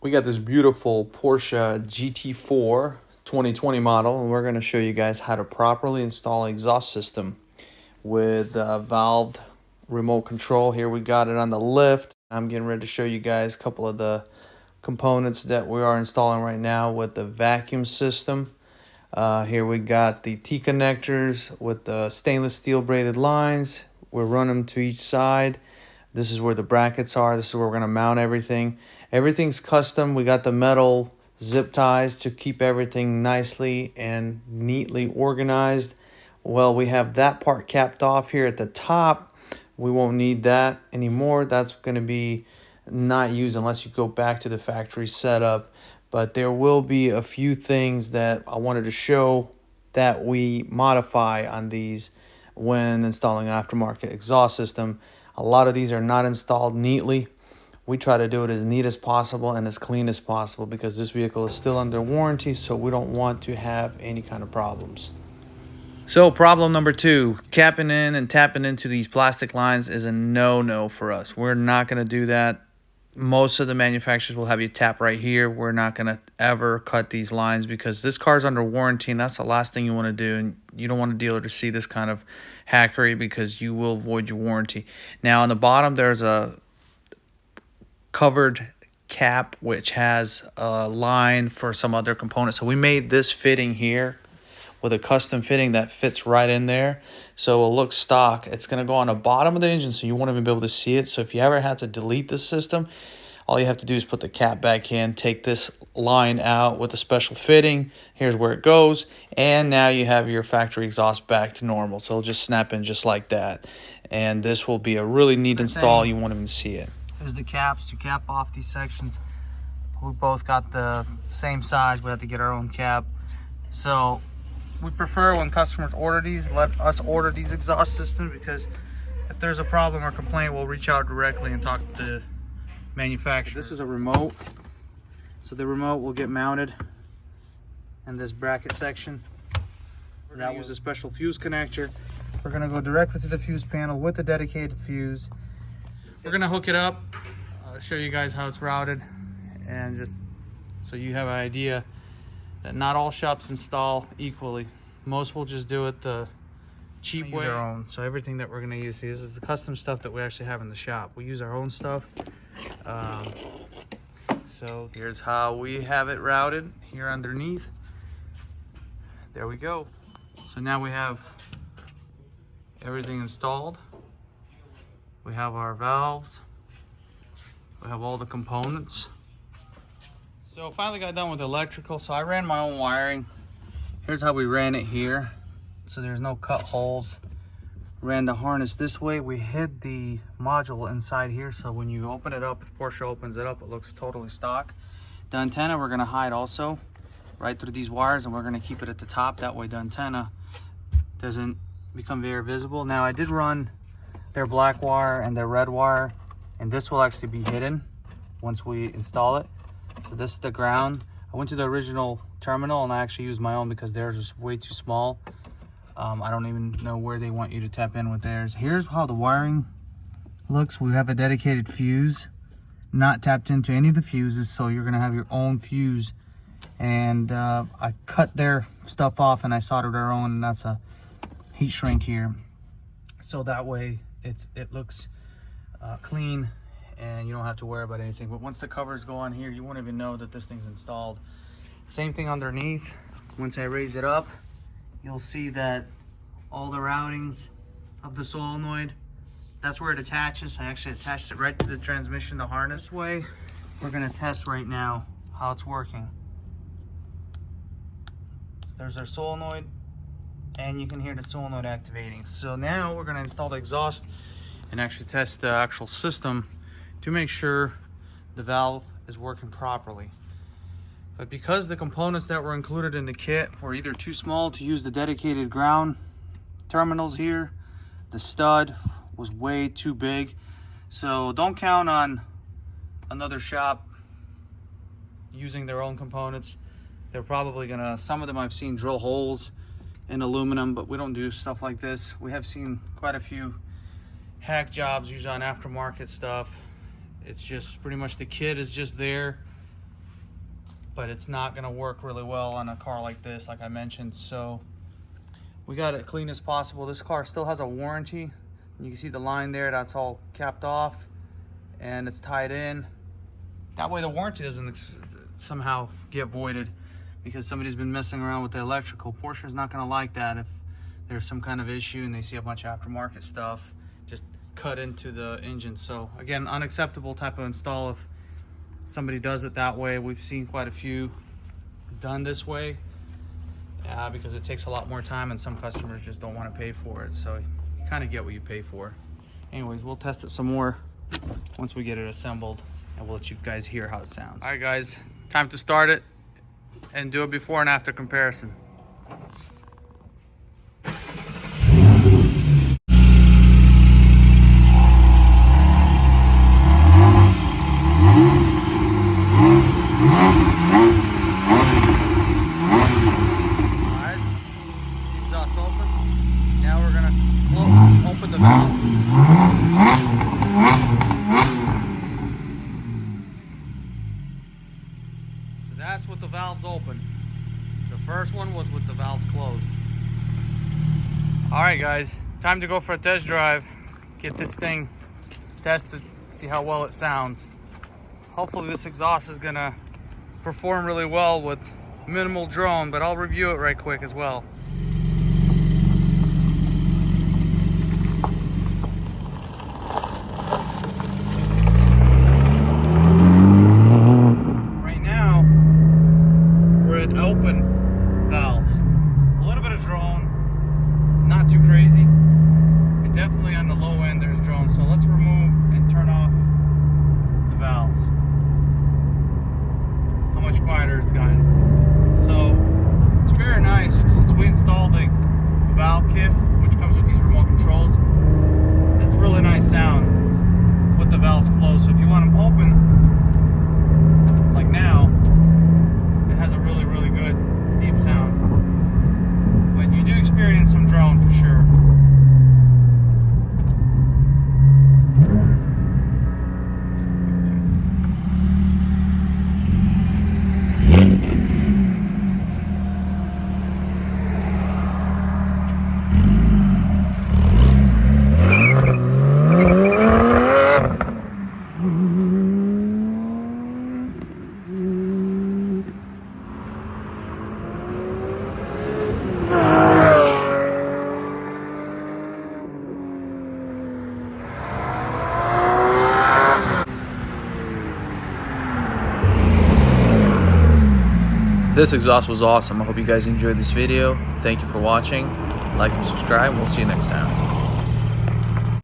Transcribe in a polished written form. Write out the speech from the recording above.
We got this beautiful Porsche GT4 2020 model, and we're going to show you guys how to properly install an exhaust system with valved remote control. Here we got it on the lift. I'm getting ready to show you guys a couple of the components that we are installing right now with the vacuum system. Here we got the T connectors with the stainless steel braided lines. We'll run them to each side. This is where the brackets are. This is where we're going to mount everything. Everything's custom. We got the metal zip ties to keep everything nicely and neatly organized. Well, we have that part capped off here at the top. We won't need that anymore. That's going to be not used unless you go back to the factory setup. But there will be a few things that I wanted to show that we modify on these when installing an aftermarket exhaust system. A lot of these are not installed neatly. We try to do it as neat as possible and as clean as possible because this vehicle is still under warranty, so we don't want to have any kind of problems. So problem number 2, capping in and tapping into these plastic lines is a no-no for us. We're not going to do that. Most of the manufacturers will have you tap right here. We're not going to ever cut these lines because this car's under warranty, and that's the last thing you want to do. And you don't want a dealer to see this kind of hackery because you will void your warranty. Now on the bottom there's a covered cap which has a line for some other components. So we made this fitting here with a custom fitting that fits right in there, so it'll look stock. It's going to go on the bottom of the engine, so you won't even be able to see it. So if you ever have to delete the system, all you have to do is put the cap back in, take this line out with a special fitting. Here's where it goes, and now you have your factory exhaust back to normal. So it'll just snap in just like that, and this will be a really neat install. You won't even see it. Here's the caps to cap off these sections. We both got the same size. We have to get our own cap. So we prefer when customers order these, let us order these exhaust systems, because if there's a problem or complaint, we'll reach out directly and talk to the manufacturer. This is a remote, so the remote will get mounted in this bracket section. That was a special fuse connector. We're going to go directly to the fuse panel with the dedicated fuse. We're going to hook it up, show you guys how it's routed, and just so you have an idea that not all shops install equally. Most will just do it the cheap way. Our own. So everything that we're going to use, this is the custom stuff that we actually have in the shop. We use our own stuff. So here's how we have it routed here underneath. There we go. So now we have everything installed. We have our valves. We have all the components. So finally got done with the electrical. So I ran my own wiring. Here's how we ran it here. So there's no cut holes. Ran the harness this way. We hid the module inside here, so when you open it up, if Porsche opens it up, it looks totally stock. The antenna we're going to hide also right through these wires, and we're going to keep it at the top. That way the antenna doesn't become very visible. Now I did run their black wire and their red wire, and this will actually be hidden once we install it. So this is the ground. I went to the original terminal and I actually used my own because theirs was way too small. I don't even know where they want you to tap in with theirs. Here's how the wiring looks. We have a dedicated fuse, not tapped into any of the fuses, so you're gonna have your own fuse. And I cut their stuff off and I soldered our own, and that's a heat shrink here. So that way it looks clean and you don't have to worry about anything. But once the covers go on here, you won't even know that this thing's installed. Same thing underneath. Once I raise it up, you'll see that all the routings of the solenoid, that's where it attaches. I actually attached it right to the transmission, the harness way. We're gonna test right now how it's working. So there's our solenoid, and you can hear the solenoid activating. So now we're gonna install the exhaust and actually test the actual system to make sure the valve is working properly. But because the components that were included in the kit were either too small to use the dedicated ground terminals here, the stud was way too big. So don't count on another shop using their own components. They're probably gonna, some of them I've seen drill holes in aluminum, but we don't do stuff like this. We have seen quite a few hack jobs used on aftermarket stuff. It's just pretty much the kit is just there but it's not gonna work really well on a car like this, like I mentioned. So we got it clean as possible. This car still has a warranty. You can see the line there, that's all capped off and it's tied in. That way the warranty doesn't somehow get voided because somebody's been messing around with the electrical. Porsche's not gonna like that if there's some kind of issue and they see a bunch of aftermarket stuff just cut into the engine. So again, unacceptable type of install if somebody does it that way. We've seen quite a few done this way because it takes a lot more time and some customers just don't want to pay for it. So you kind of get what you pay for. Anyways, we'll test it some more once we get it assembled and we'll let you guys hear how it sounds. All right guys, time to start it and do a before and after comparison. That's with the valves open. The first one was with the valves closed. All right guys, time to go for a test drive. Get this thing tested, see how well it sounds. Hopefully this exhaust is gonna perform really well with minimal drone, but I'll review it right quick as well. Open valves, a little bit of drone, not too crazy, and definitely on the low end there's drone. So let's remove and turn off the valves. How much quieter it's gotten. So it's very nice since we installed a valve kit which comes with these remote controls. It's really nice sound with the valves closed. So if you want them open like now, has a really good deep sound, but you do experience some drone for sure. This exhaust was awesome. I hope you guys enjoyed this video. Thank you for watching. Like and subscribe. We'll see you next time.